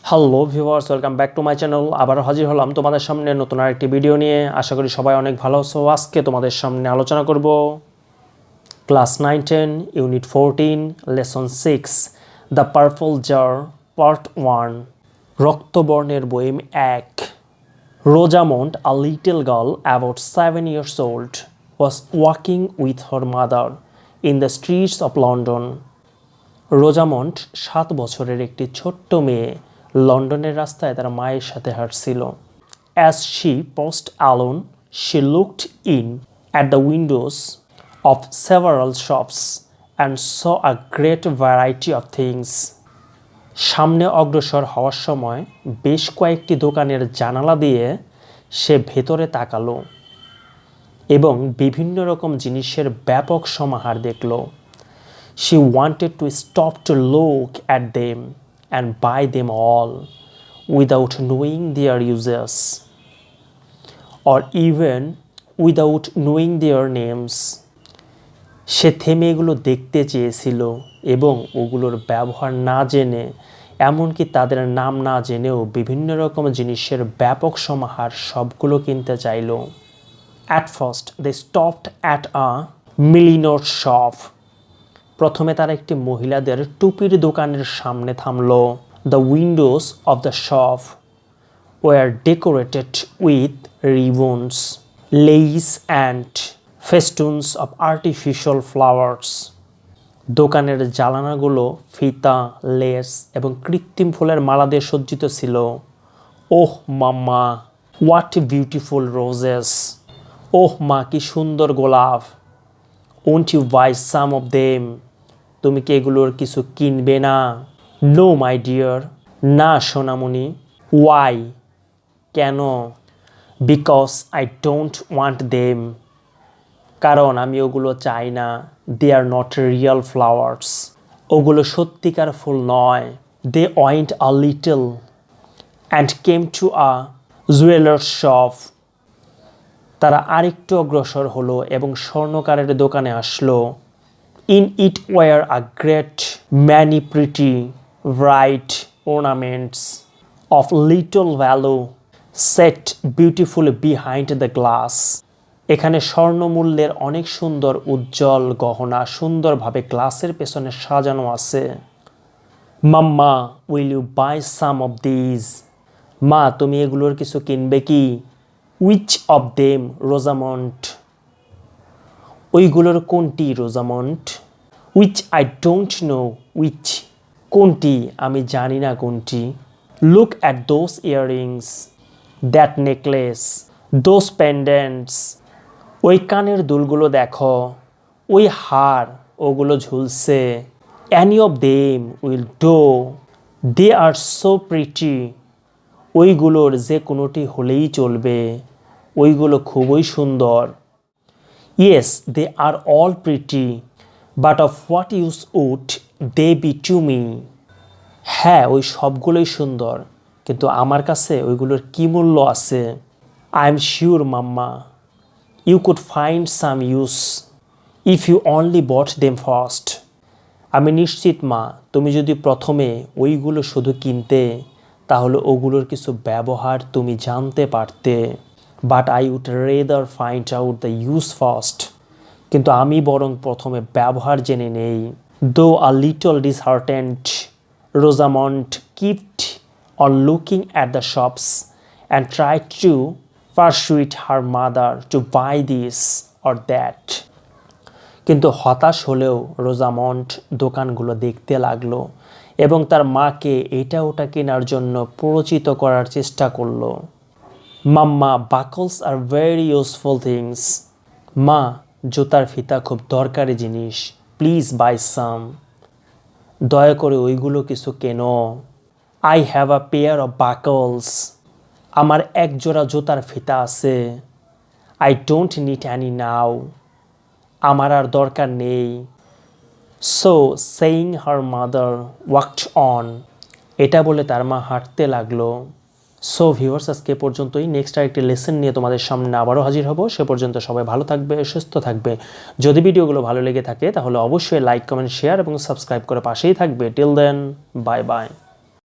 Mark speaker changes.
Speaker 1: Hello viewers, welcome back to my channel. আবার হাজির হলাম তোমাদের সামনে নতুন আরেকটি ভিডিও নিয়ে। আশা করি সবাই অনেক ভালো আছো। আজকে তোমাদের সামনে আলোচনা করব class 9-10 unit 14 lesson 6 the purple jar part 1 রক্তবর্ণের বইম 1। Rosamond, a little girl about 7 years old, was walking with her mother in the streets of London. Rosamund 7 বছরের একটি ছোট্ট মেয়ে লন্ডনের রাস্তায় তার মায়ের সাথে হাঁটছিল। As she passed along, she looked in at the windows of several shops and saw a great variety of things. সামনে অগ্রসর হওয়ার সময় বেশ কয়েকটি দোকানের জানালা দিয়ে সে ভেতরে তাকালো এবং বিভিন্ন রকম জিনিসের ব্যাপক সমাহার দেখল। She wanted to stop to look at them and buy them all without knowing their uses or even without knowing their names. সে থেমে এগুলো দেখতে চেয়েছিল এবং ওগুলোর ব্যবহার না জেনে, এমনকি তাদের নাম না জেনেও বিভিন্ন রকম জিনিসের ব্যাপক সমাহার সবগুলো কিনতে চাইল। At first they stopped at a milliner's shop. প্রথমে তারা একটি মহিলাদের টুপির দোকানের সামনে থামলো। The windows of the shop were decorated with ribbons, lace and festoons of artificial flowers. দোকানের জানালাগুলো ফিতা, লেস এবং কৃত্রিম ফুলের মালা দিয়ে সজ্জিত ছিল। ওহ মাম্মা, হোয়াট বিউটিফুল রোজেস! ওহ মা, কি সুন্দর গোলাপ! Won't you buy some of them? তুমি কি এগুলোর কিছু কিনবে না? No my dear, না সোনামণি। Why? কেন? Because I don't want them. কারণ আমি ওগুলো চাই না। They are not real flowers. ওগুলো সত্যিকার ফুল নয়। They went a little and came to a jeweler's shop. তারা আরেকটু অগ্রসর হলো এবং স্বর্ণকারের দোকানে আসলো। In it were a great many pretty, bright ornaments of little value set beautifully behind the glass. এখানে স্বর্ণমূল্যের অনেক সুন্দর উজ্জ্বল গহনা সুন্দরভাবে গ্লাসের পেছনে সাজানো আছে। Mamma, will you buy some of these? মা, তুমি এগুলোর কিছু কিনবে কি? Which of them, Rosamond? ওইগুলোর কোনটি, Rosamond? Which I don't know which, কোনটি আমি জানি না কোনটি। Look at those earrings, that necklace, those pendants, ওই কানের দুলগুলো দেখো, ওই হার ওগুলো ঝুলছে। Any of them will do, they are so pretty, ওইগুলোর যে কোনোটি হলেই চলবে, ওইগুলো খুবই সুন্দর। Yes, they are all pretty, but of what use would they be to me? হ্যাঁ, ওই সবগুলোই সুন্দর, কিন্তু আমার কাছে ওইগুলোর কী মূল্য আছে? I am sure, Mamma, you could find some use if you only bought them first. আমি নিশ্চিত মা, তুমি যদি প্রথমে ওইগুলো শুধু কিনতে, তাহলে ওগুলোর কিছু ব্যবহার তুমি জানতে পারতে। But I would rather find out the use first. কিন্তু আমি বরং প্রথমে ব্যবহার জেনে নেই। Though a little disheartened, Rosamond kept on looking at the shops and tried to persuade her mother to buy this or that. কিন্তু হতাশ হলেও রোজামন্ড দোকানগুলো দেখতে লাগলো এবং তার মাকে এটা ওটা কেনার জন্য প্ররোচিত করার চেষ্টা করলো। মাম্মা, buckles are very useful things. মা, জুতার ফিতা খুব দরকারি জিনিস। প্লিজ বাই সাম, দয়া করে ওইগুলো কিছু কেনো। I have a pair of buckles. আমার এক জোড়া জুতার ফিতা আছে। I don't need any now. আমার আর দরকার নেই। So saying, her mother walked on. এটা বলে তার মা হাঁটতে লাগলো। সো ভিউয়ার্স, আজকে পর্যন্তই। নেক্সট আরেকটি লেসন নিয়ে তোমাদের সামনে আবারও হাজির হব। সে পর্যন্ত সবাই ভালো থাকবে, সুস্থ থাকবে। যদি ভিডিওগুলো ভালো লেগে থাকে তাহলে অবশ্যই লাইক, কমেন্ট, শেয়ার এবং সাবস্ক্রাইব করে পাশেই থাকবে। Till then, bye by.